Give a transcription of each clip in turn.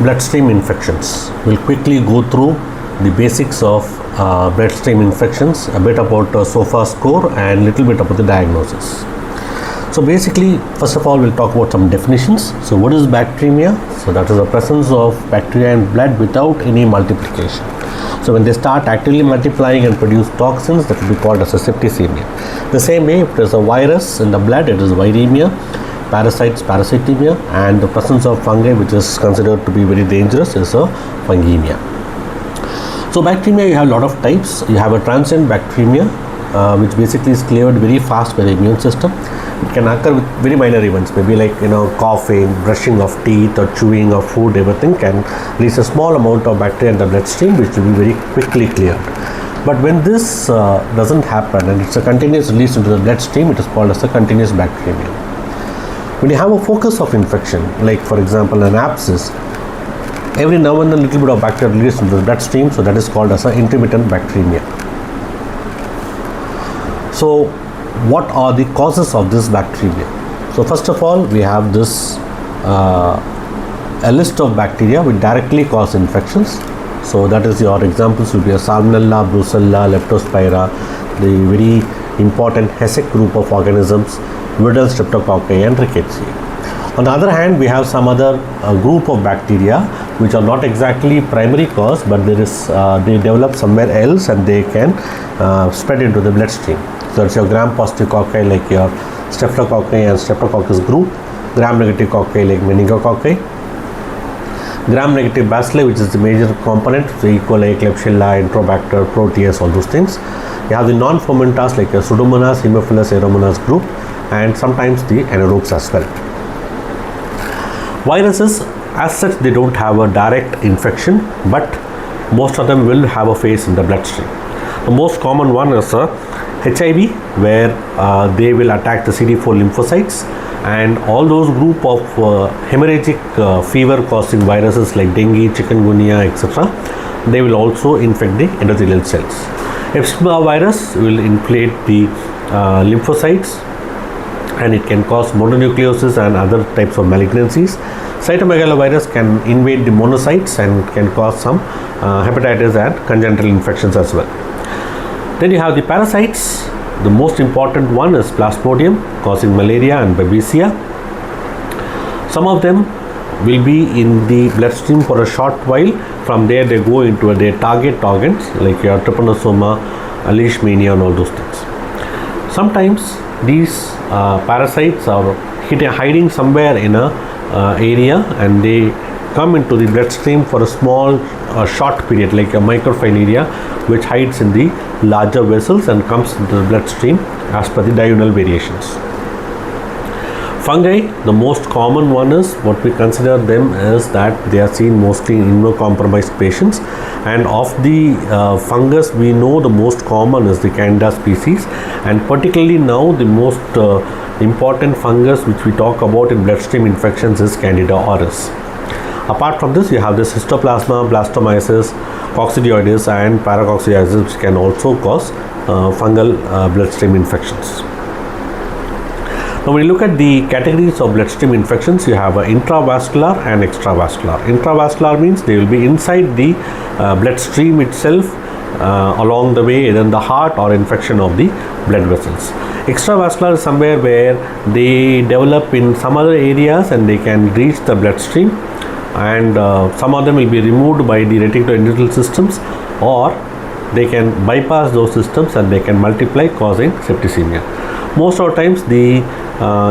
bloodstream infections. We'll quickly go through the basics of bloodstream infections, a bit about qSOFA score and little bit about the diagnosis. So basically, first of all, we'll talk about some definitions. So what is bacteremia? So that is the presence of bacteria in blood without any multiplication. So when they start actively multiplying and produce toxins, that will be called as a septicemia. The same way, if there is a virus in the blood, it is viremia. Parasites, parasitemia, and the presence of fungi, which is considered to be very dangerous, is a fungemia. So bacteremia, you have a lot of types. You have a transient bacteremia, which basically is cleared very fast by the immune system. It can occur with very minor events, maybe like coughing, brushing of teeth, or chewing of food. Everything can release a small amount of bacteria in the bloodstream, which will be very quickly cleared. But when this doesn't happen and it's a continuous release into the bloodstream, it is called as a continuous bacteremia. When you have a focus of infection, like for example an abscess, every now and then a little bit of bacteria released into the bloodstream, so that is called as an intermittent bacteremia. So what are the causes of this bacteremia? So first of all, we have this a list of bacteria which directly cause infections. So that is, your examples will be a Salmonella, Brucella, Leptospira, the very important HESEC group of organisms, Viral Streptococci and Rickettsia. On the other hand, we have some other group of bacteria which are not exactly primary cause, but there is they develop somewhere else and they can spread into the bloodstream. So it's your gram-positive cocci like your Staphylococcus and Streptococcus group, gram-negative cocci like Meningococci, gram-negative bacilli, which is the major component, so E. coli, Klebsiella, Enterobacter, Proteus, all those things. You have the non-fomentas like a Pseudomonas, Haemophilus, Aeromonas group, and sometimes the anaerobes as well. Viruses, as such, they don't have a direct infection, but most of them will have a phase in the bloodstream. The most common one is HIV, where they will attack the CD4 lymphocytes, and all those group of hemorrhagic fever causing viruses like dengue, chikungunya, etc., they will also infect the endothelial cells. Epstein-Barr virus will inflate the lymphocytes, and it can cause mononucleosis and other types of malignancies. Cytomegalovirus can invade the monocytes and can cause some hepatitis and congenital infections as well. Then you have the parasites. The most important one is Plasmodium, causing malaria and babesia. Some of them will be in the bloodstream for a short while. From there they go into their target organs like your Trypanosoma, Leishmania, and all those things. Sometimes these parasites are hiding somewhere in a area, and they come into the bloodstream for a small short period, like a microfilaria, which hides in the larger vessels and comes into the bloodstream as per the diurnal variations. Fungi, the most common one is what we consider them is that they are seen mostly in immunocompromised patients, and of the fungus we know the most common is the Candida species, and particularly now the most important fungus which we talk about in bloodstream infections is Candida auris. Apart from this, you have this Histoplasma, Blastomyces, Coccidioides and Paracoccidioides, which can also cause fungal bloodstream infections. Now when you look at the categories of bloodstream infections, you have intravascular and extravascular. Intravascular means they will be inside the bloodstream itself, along the way, either in the heart or infection of the blood vessels. Extravascular is somewhere where they develop in some other areas and they can reach the bloodstream, and some of them will be removed by the reticuloendothelial systems, or they can bypass those systems and they can multiply, causing septicemia. Most of the times the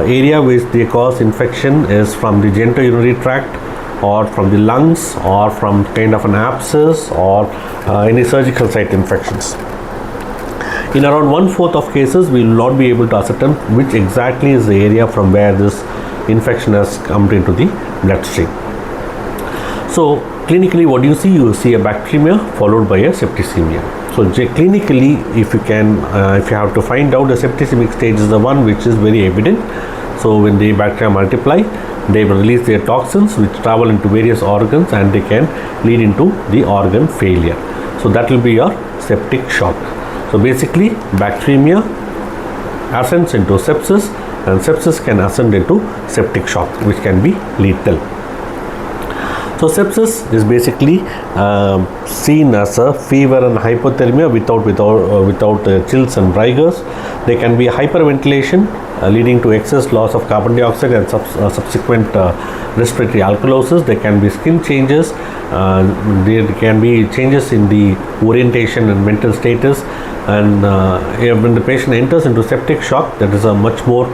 area which they cause infection is from the genitourinary tract, or from the lungs, or from kind of an abscess, or any surgical site infections. In around 1/4 of cases, we will not be able to ascertain which exactly is the area from where this infection has come into the bloodstream. So clinically, what do you see? You see a bacteremia followed by a septicemia. So clinically, if you have to find out the septicemic stage is the one which is very evident. So when the bacteria multiply, they will release their toxins which travel into various organs, and they can lead into the organ failure. So that will be your septic shock. So basically, bacteremia ascends into sepsis, and sepsis can ascend into septic shock, which can be lethal. So sepsis is basically seen as a fever and hypothermia without chills and rigors. There can be hyperventilation leading to excess loss of carbon dioxide and subsequent respiratory alkalosis. There can be skin changes. There can be changes in the orientation and mental status. And when the patient enters into septic shock, that is a much more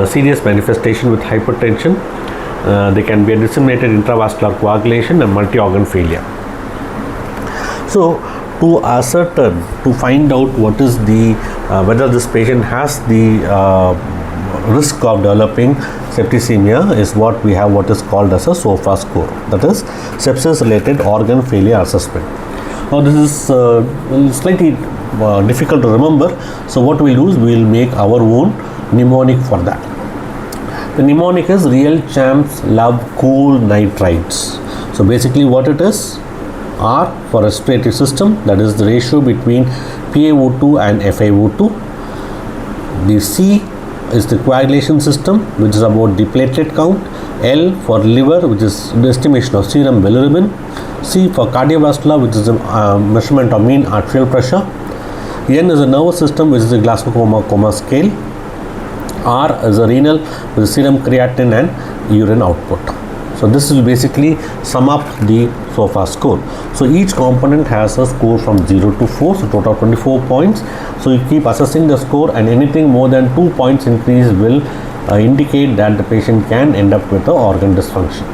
serious manifestation with hypertension. There can be a disseminated intravascular coagulation and multi-organ failure. So, to ascertain, to find out what is the whether this patient has the risk of developing septicemia is what we have, what is called as a qSOFA score, that is sepsis related organ failure assessment. Now this is slightly difficult to remember, so what we'll do is we'll make our own mnemonic for that. The mnemonic is real champs love cool nitrites. So basically what it is, R for respiratory system, that is the ratio between PaO2 and FiO2. The C is the coagulation system, which is about the platelet count. L for liver, which is the estimation of serum bilirubin. C for cardiovascular, which is a measurement of mean arterial pressure. N is a nervous system, which is the Glasgow Coma scale. R is a renal, with serum creatinine and urine output. So this will basically sum up the qSOFA score. So each component has a score from 0 to 4, so total of 24 points. So you keep assessing the score, and anything more than 2 points increase will indicate that the patient can end up with an organ dysfunction.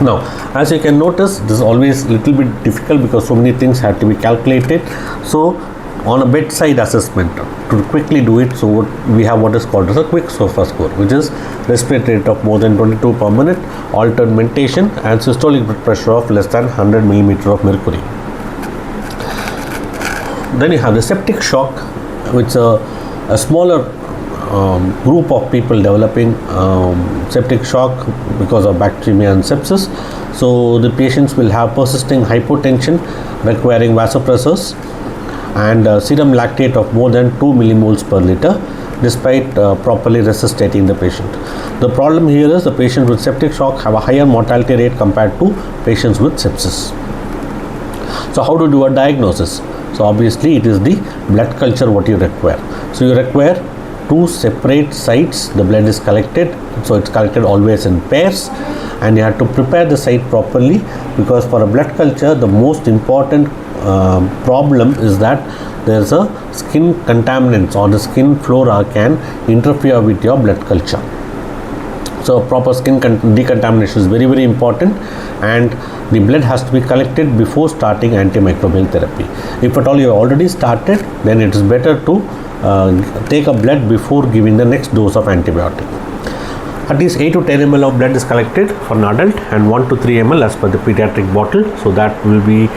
Now, as you can notice, this is always a little bit difficult because so many things have to be calculated. So on a bedside assessment, to quickly do it, so we have what is called as a quick qSOFA score, which is respiratory rate of more than 22 per minute, altered mentation, and systolic blood pressure of less than 100 millimeter of mercury. Then you have the septic shock, which is a smaller group of people developing septic shock because of bacteremia and sepsis. So the patients will have persisting hypotension requiring vasopressors and serum lactate of more than 2 millimoles per liter despite properly resuscitating the patient. The problem here is the patients with septic shock have a higher mortality rate compared to patients with sepsis. So how to do a diagnosis? So obviously it is the blood culture what you require. So you require 2 separate sites. The blood is collected, so it's collected always in pairs, and you have to prepare the site properly, because for a blood culture the most important problem is that there is a skin contaminants or the skin flora can interfere with your blood culture. So proper skin decontamination is very important, and the blood has to be collected before starting antimicrobial therapy. If at all you have already started, then it is better to take a blood before giving the next dose of antibiotic. At least 8 to 10 ml of blood is collected for an adult and 1 to 3 ml as per the pediatric bottle. So that will be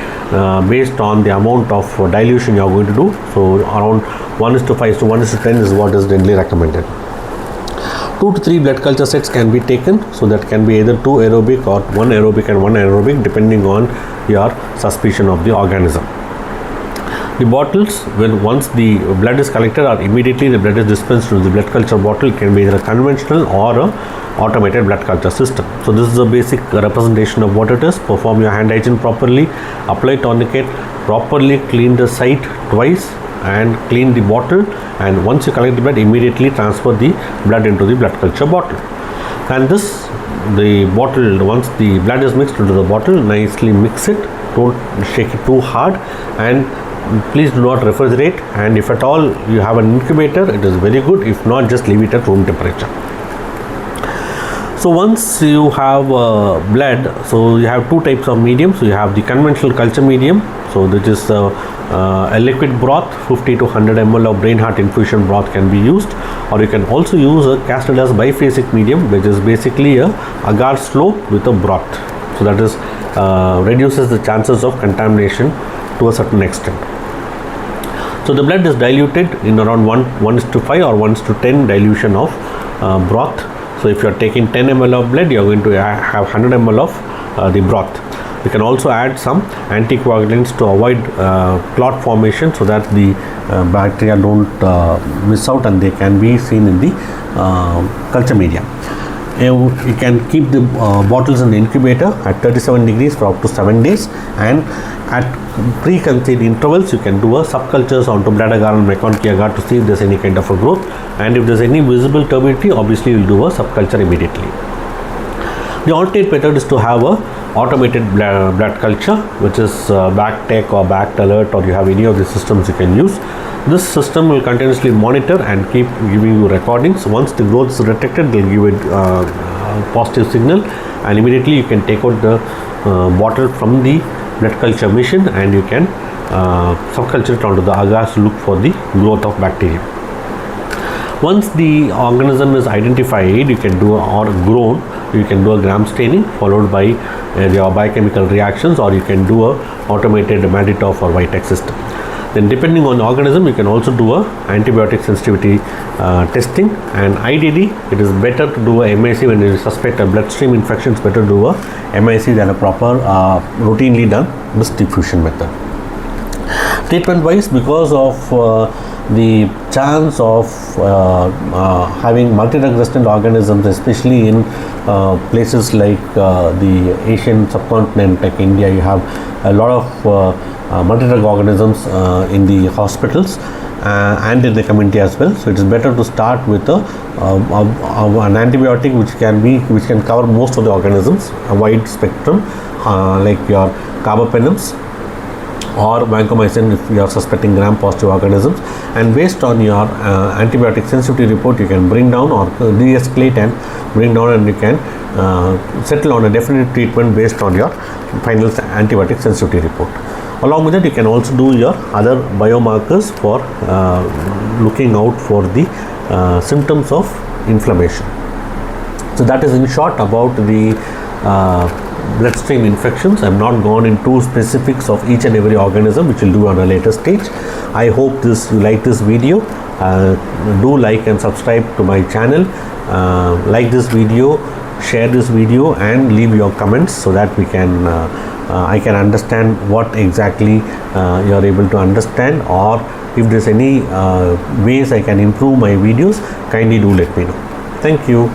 based on the amount of dilution you are going to do. So around 1:5 to 1:10 is what is generally recommended. 2 to 3 blood culture sets can be taken, so that can be either 2 aerobic or 1 aerobic and 1 anaerobic depending on your suspicion of the organism. The bottles, once the blood is collected or immediately the blood is dispensed to the blood culture bottle, can be either a conventional or a automated blood culture system. So this is a basic representation of what it is. Perform your hand hygiene properly, apply tourniquet, properly clean the site twice and clean the bottle, and once you collect the blood, immediately transfer the blood into the blood culture bottle. And the bottle, once the blood is mixed into the bottle, nicely mix it, don't shake it too hard, and please do not refrigerate, and if at all you have an incubator, it is very good. If not, just leave it at room temperature. So once you have blood, so you have 2 types of medium. So you have the conventional culture medium, so this is a liquid broth. 50 to 100 ml of brain heart infusion broth can be used, or you can also use a Castell's biphasic medium, which is basically a agar slope with a broth. So that is reduces the chances of contamination to a certain extent. So the blood is diluted in around 1:5 or 1:10 dilution of broth. So if you are taking 10 ml of blood, you are going to have 100 ml of the broth. You can also add some anticoagulants to avoid clot formation, so that the bacteria don't miss out and they can be seen in the culture media. You can keep the bottles in the incubator at 37 degrees for up to 7 days, and at pre-conceived intervals you can do a subcultures onto bladder agar and meconic agar to see if there's any kind of a growth, and if there's any visible turbidity, obviously you'll do a subculture immediately. The alternate method is to have a automated blood culture, which is BACTEC or BACT alert, or you have any of the systems you can use. This system will continuously monitor and keep giving you recordings. Once the growth is detected, they'll give it positive signal, and immediately you can take out the bottle from the blood culture machine, and you can subculture it onto the agars to look for the growth of bacteria. Once the organism is identified, you can do or grown, you can do a gram staining followed by your biochemical reactions, or you can do a automated Manitoff or Vitek system. Then depending on the organism, you can also do a antibiotic sensitivity testing, and ideally it is better to do a MIC when you suspect a bloodstream infection. It's better to do a MIC than a proper routinely done mist diffusion method. Treatment wise, because of the chance of having multi-drug resistant organisms, especially in places like the Asian subcontinent like India, you have a lot of multi-drug organisms in the hospitals and in the community as well. So it is better to start with an antibiotic which can cover most of the organisms, a wide spectrum, like your carbapenems or vancomycin if you are suspecting gram positive organisms, and based on your antibiotic sensitivity report you can bring down or de-escalate and bring down, and you can settle on a definite treatment based on your final antibiotic sensitivity report. Along with that, you can also do your other biomarkers for looking out for the symptoms of inflammation. So that is in short about the bloodstream infections. I have not gone into specifics of each and every organism, which we'll do on a later stage. I hope you like this video. Do like and subscribe to my channel. Like this video, share this video, and leave your comments so that we can I can understand what exactly you are able to understand, or if there's any ways I can improve my videos, kindly do let me know. Thank you.